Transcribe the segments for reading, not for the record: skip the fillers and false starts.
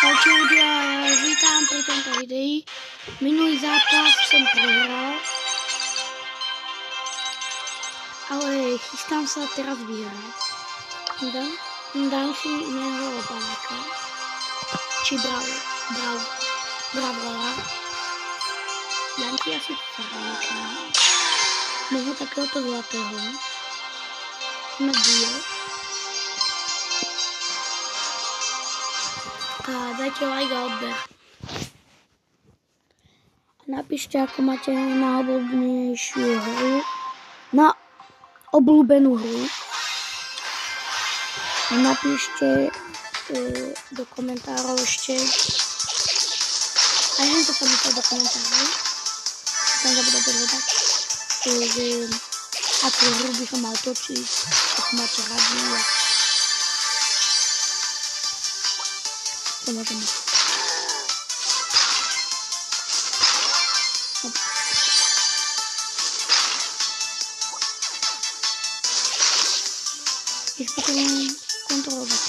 Čaute ľudia, ja vás vítam pri tomto videi. Minulý zápas som prehral, ale chystám sa teraz vyhrať. Dám si iného panáka. Či bravora. Dám si asi panáka. Možno takéhoto zlatého. Na duo. A dajte like a odber. Napíšte, ako máte najobľúbenejšiu hru. Na obľúbenú hru. A napíšte do komentárov ešte. A jen to sa myslel do komentárov. Tam zabudete povedať, že akú hru by som mal točiť, ako máte radi. To môžeme. Ich potrebujem kontrolovať.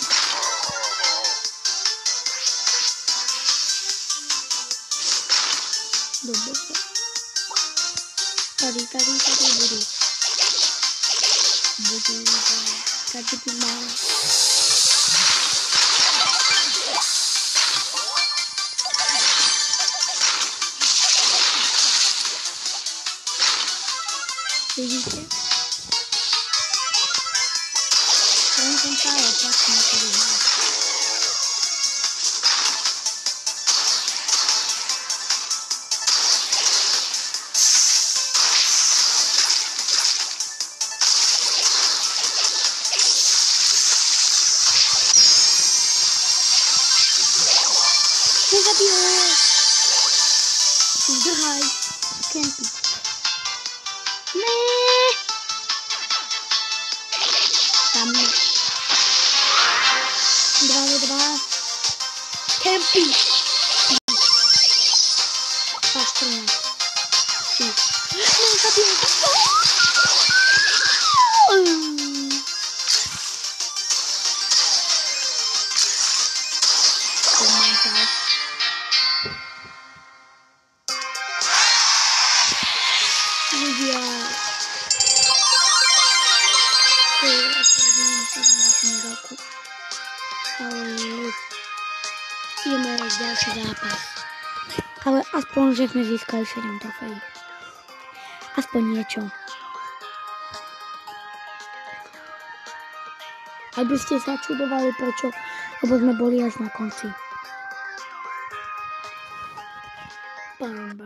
Dobre. Tady budú. Tady tu máme. Vidíte? Len som sa aj oplatí na to vyhrať. Nezabijaj! Zdrhaj! Kempy. Tam 2v2 Kempy. Pastrňák. Nezabijaj! Komentář. Ľudia. Ale ideme ďalší zápas. Ale aspoň, že sme získali 7 trofejí. Aspoň niečo. Aby ste sa čudovali, prečo, lebo sme boli až na konci. Bam.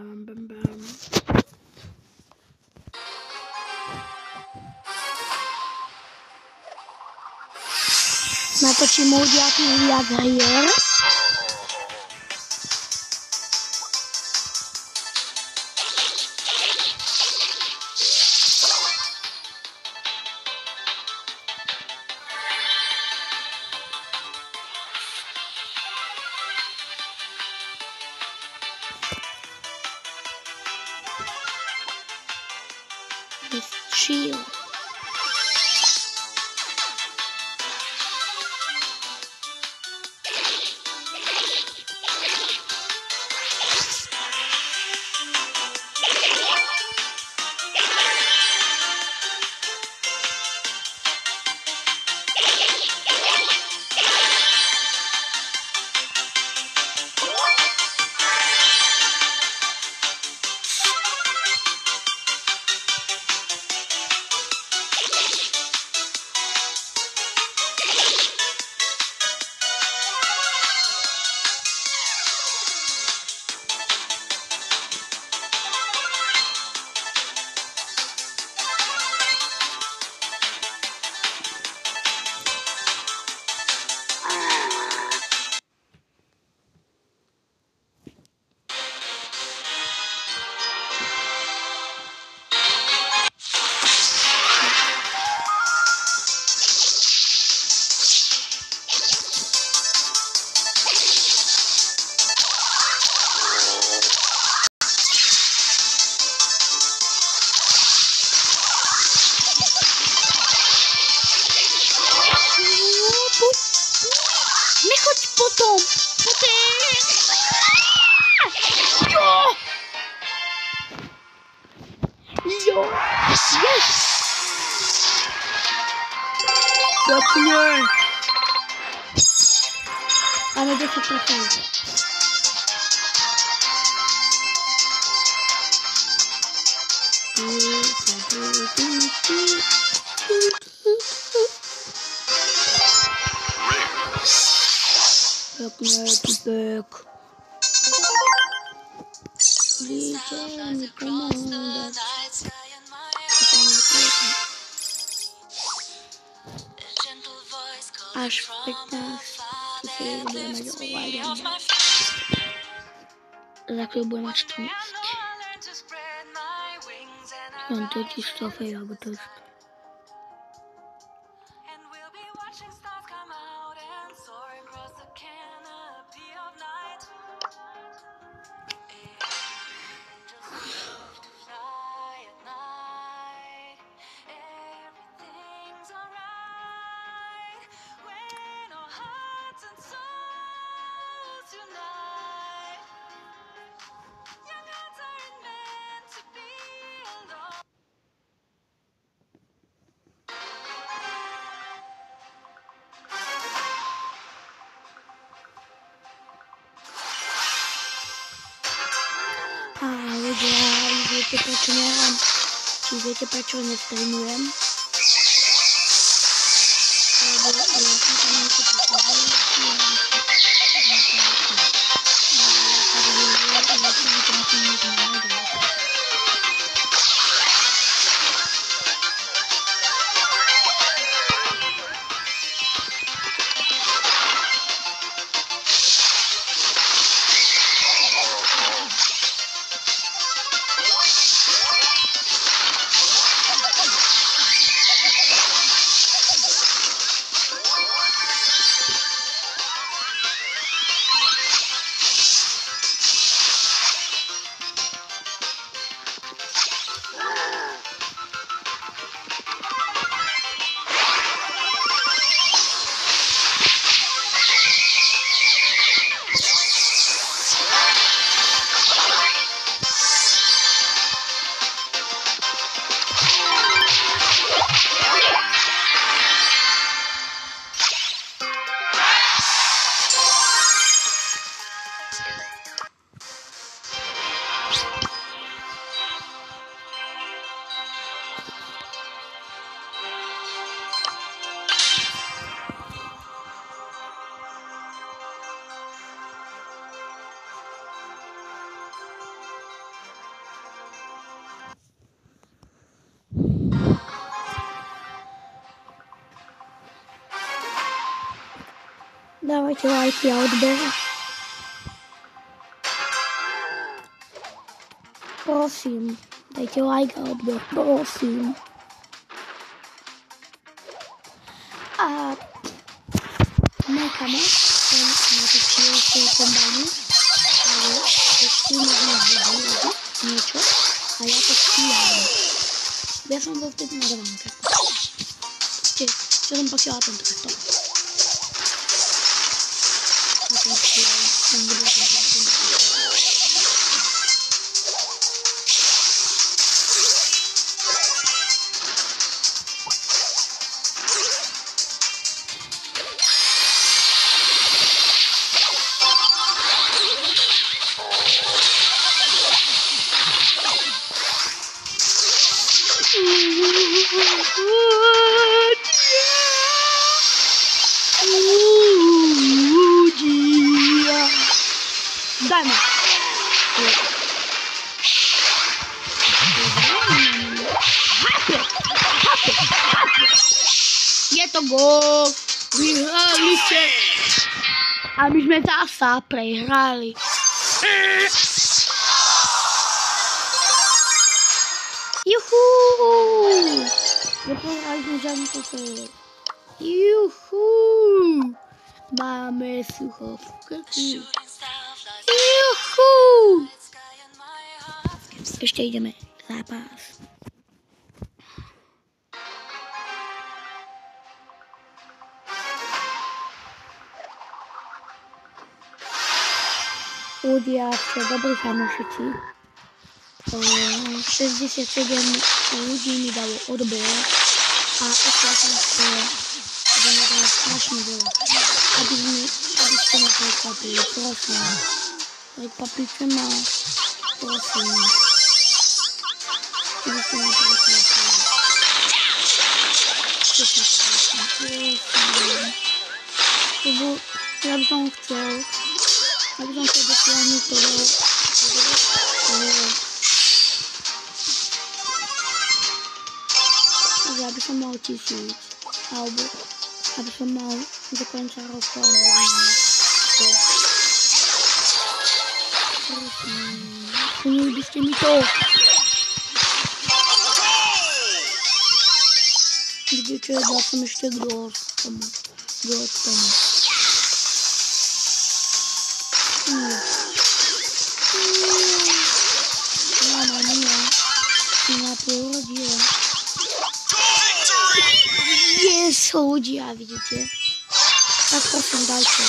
Natočím ľudia tu viac hier. Chill. Nechoď potom ty! Jo! Jo! Yes! Pěkně! Máme 10%. Pěkně, typek. Víte, mi pomáhat. Až 15 000 budeme dělat. Za chvíli budeme mít 14. Mám totiž to fejl, to je. Víte, proč ho nestreamujem? Dávajte lajky a odběr. Prosím, dajte like a odběr, prosím. A můj kamarad, ten natočil se kombajnu, ale ještě možná budu něco a já to střílám. Já jsem byl teď na dvánka. Že jsem posílal ten traktor. A ten střílám, tam bude ten traktor. Dajme. Je to gól. Vyhrali ste. A my sme zasa prehrali. Juhu. Neprohrali sme žiadny trofej. Juhu. Máme sucho v krku. Juhu. Ešte ideme. Zápas. ľudia ste dobrí fanúšici. 67 ľudí mi dalo odber a ešte som chcel, aby mi dalo strašne veľa. Aby ste ma prekvapili, prosím. Prekvapíte ma, prosím. Aby ste ma prekvapili. Lebo ja by som chcel dosiahnuť toho, že aby som mal 1000, alebo aby som mal do konca roka Splnili by ste mi to. Vidíte, dal som ešte gól k tomu. Na porodila. Yes, ľudia, vidíte? Tak prosím, dajte.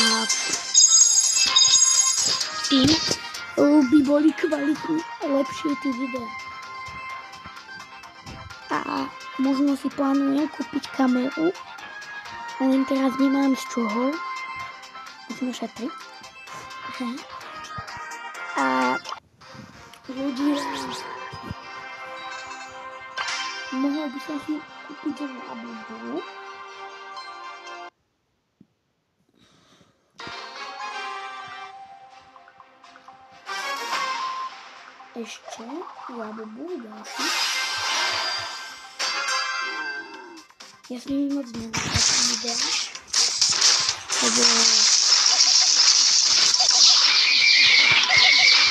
A tým by boli kvalitní, lepšie tie videá. A možno si plánujem kúpiť kameru, len teraz nemám z čoho. Musíme šetriť. A ľudia, mohol by som si kúpiť labubu. Ešte labubu ďalší. Ja s nimi moc neviem videa, lebo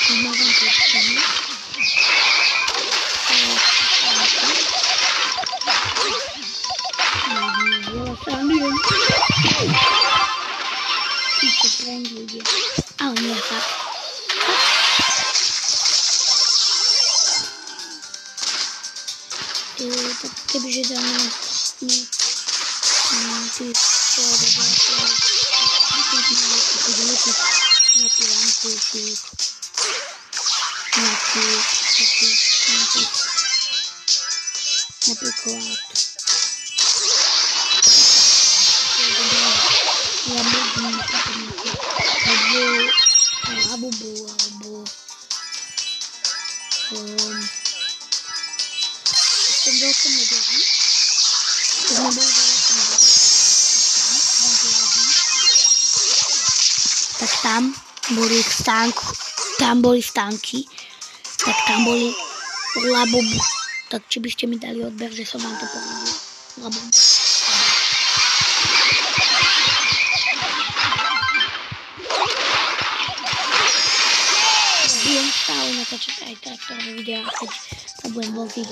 zmávam počkami. Veľa srandujem. Týchto prank ľudia. Ale nie fakt. Tak kebyže dáme napríklad labubu alebo som veľkom nedelí. Tak tam boli stánky, tak tam boli labubu. Tak či by ste mi dali odber, že som vám to povedal. Labubu. Budem stále natáčať aj traktorové videá, keď sa budem voziť.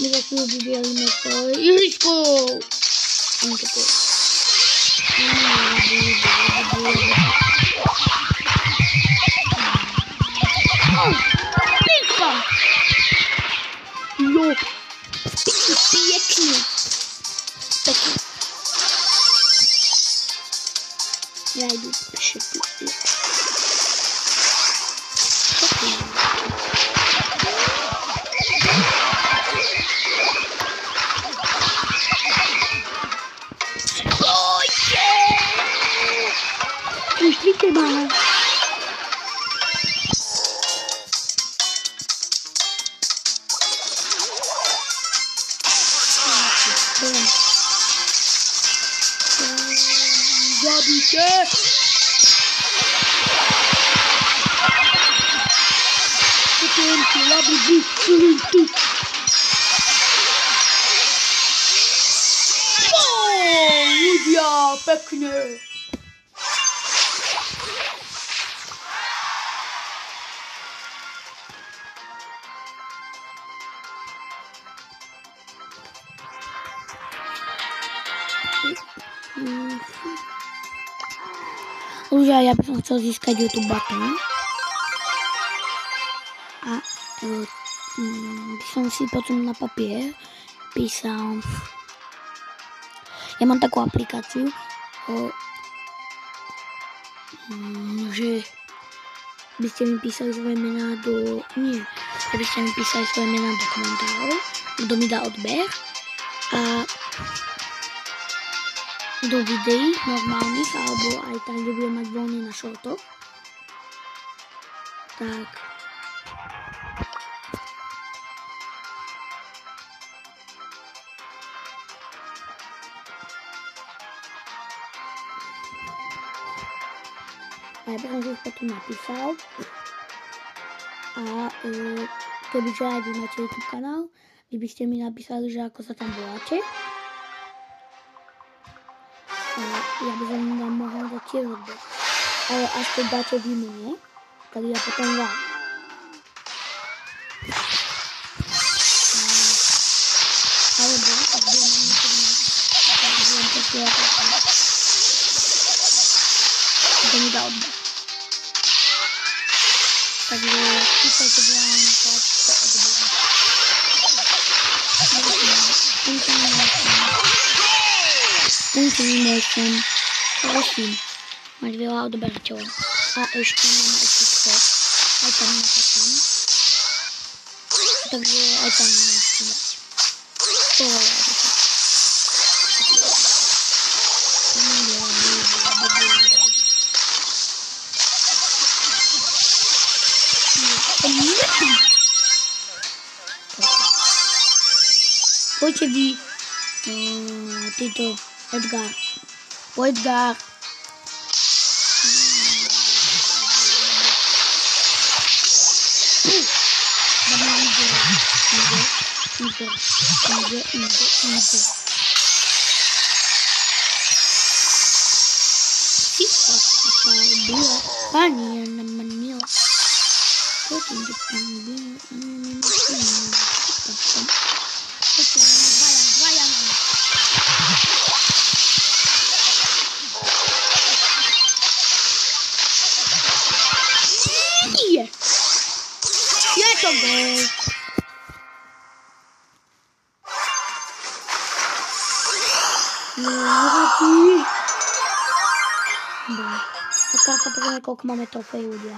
My za chvíľu vybielíme to. Ježiško! Píkva! Jo! Pěkně! Pěkně. Já jdu všechno. Puštíte má. Zabijte! Potężny labubu, tu. Ľudia, pekne. Ľudia, ja by som chcel získať YouTube batón. A by som si potom na papier písal. Ja mám takú aplikáciu, že by ste mi písali svoje mená do... Nie, že by ste mi písali svoje mená do komentárov, kto mi dá odber. A do videí normálnych, alebo aj tam, kde budem mať voľný na shortoch. Tak. A ja by som si ich potom napísal. A kebyže aj vy máte YouTube kanál, vy by ste mi napísali, že ako sa tam voláte. A ja by som vám mohla dať tiež odber. Ale až keď dáte vy mne, tak ja potom vám. Alebo ak budem mať niekedy tak budem posielať to mi dá odber. Takže písajte vám na kladce odber. Prosím, mať veľa odberateľov. A ešte mám aj TikTok, aj tam natakám. Takže aj tam môžete dať. Poďte vy, títo Edgar. Edgar. Pani yang nemenin kok tinggi panggil iya ya coba Sekarang sampai koľko máme trofej ľudia.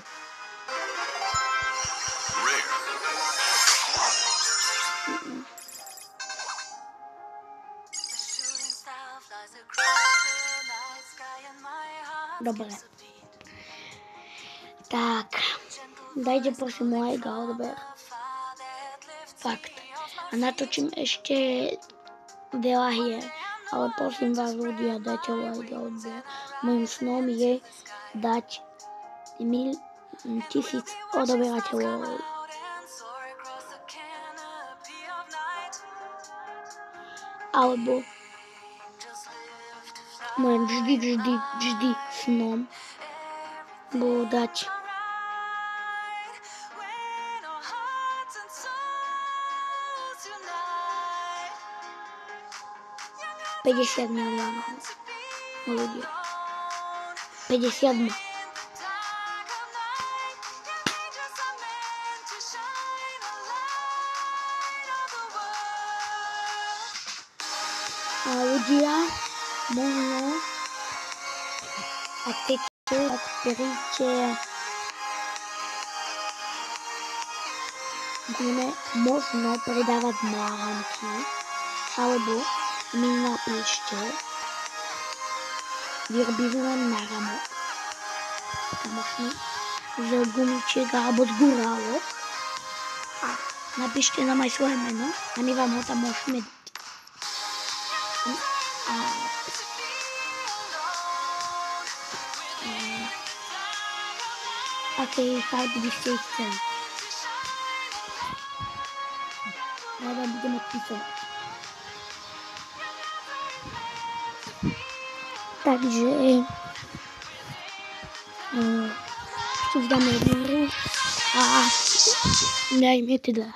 Dobre. Tak. Dajte prosím like a odber. Fakt. A natočím ešte veľa hier. Ale prosím vás ľudia, dajte like a odber. Mojím snom je dať 1000 odoberateľov. Alebo môžem vždy snom bolo dať 50 miliónov ľudia. 50 a ľudia možno ak chcete, tak príďte budeme možno predávať náramky alebo mi napíšte vyrobíme len náramok možno z gumičiek alebo z gurálok a napíšte nám aj svoje meno a my vám ho tam môžeme dať. Aké farby by ste ich chceli. Ja vám budem odpisovať. Takže tu dáme jednu hru a dajme teda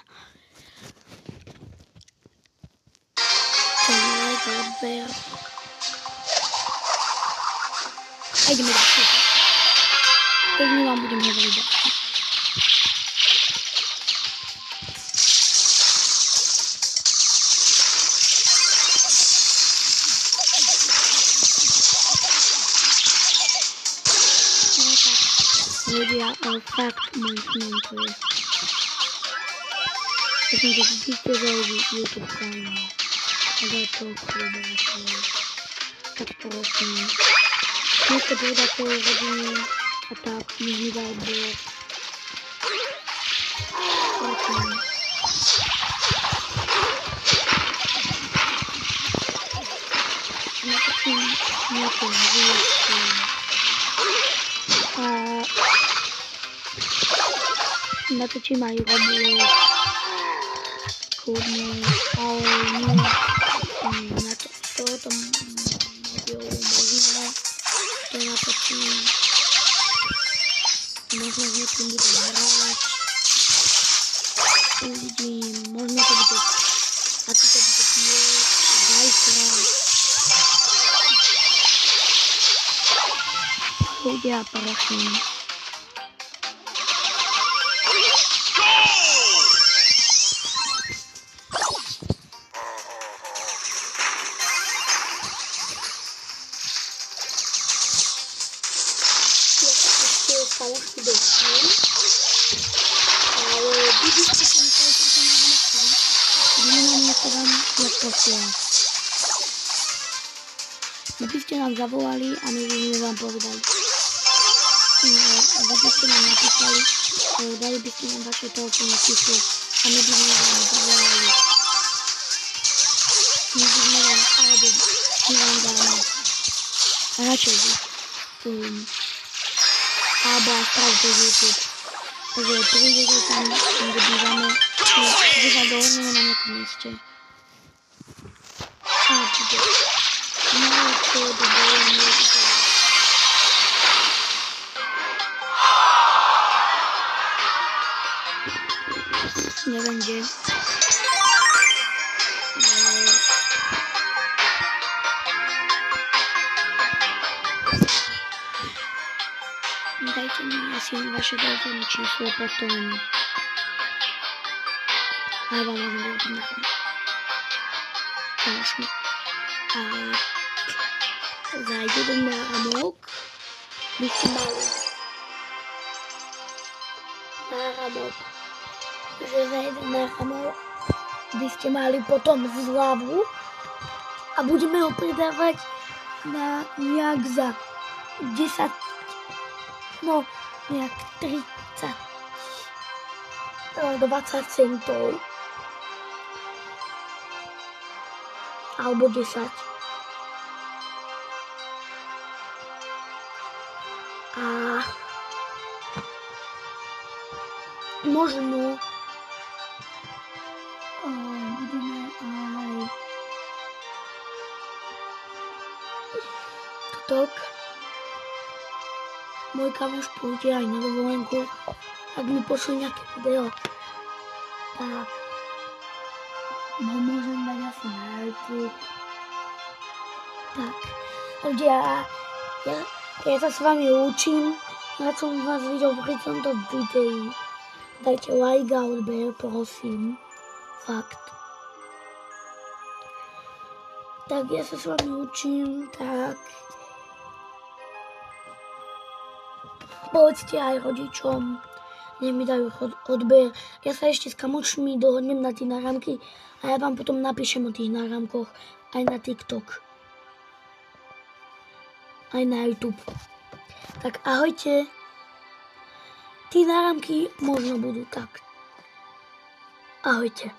odber A ideme ďalšie. Teď vám budem hovoriť ďalšie. Ľudia, ale fakt môj snom to je. Ja som to vždycky zaujímavý YouTube kanál. A za to klubáte. Tak prosím. Môžete povedať po hodine a tak mi hýbať blok. Prosím. Natočím nejaké hviezky. A natočím aj Roblox, kľudne, ale nie na to tam mobilu možno to natočím, možno s niekým budem hrať, uvidím, možno to bude, asi to bude tiež, zajtra. Ľudia, prosím. Falošky dostám, ale vidíte, že som tady toto náhodou vymenám vám jak posielam. Kdyby ste nám zavolali a my by sme vám povedali. Kdyby ste nám napísali, dali by ste nám vaše telefónne číslo a my by sme vám zavolali. My by sme vám, alebo my vám dáme radšej alebo aj správu cez YouTube. Takže prídete tam, kde bývame, kde sa dohodneme na nejakom mieste. A bude. Máme to do bolo niekde. Neviem kde. Dajte mi asi vaše telefónne číslo potom. A ja vám môžem robiť na tom. Vážne. A za jeden náramok by ste mali náramok. Že za jeden náramok by ste mali potom zľavu a budeme ho predávať na nejak za 10, no nejak 30, 20 centov. Alebo 10. A možno budeme aj TikTok. Môj kamoš pôjde aj na dovolenku. Ak mi pošle nejaké video, tak ho môžem dať asi na YouTube. Tak, ľudia, ja sa s vami učím, na som vás videl pri tomto videi. Dajte like a odber, prosím. Fakt. Tak ja sa s vami učím, tak povedzte aj rodičom, nech mi dajú odber. Ja sa ešte s kamošmi dohodnem na tie náramky a ja vám potom napíšem o tých náramkoch aj na TikTok. Aj na YouTube. Tak ahojte. Tí náramky možno budú tak. Ahojte.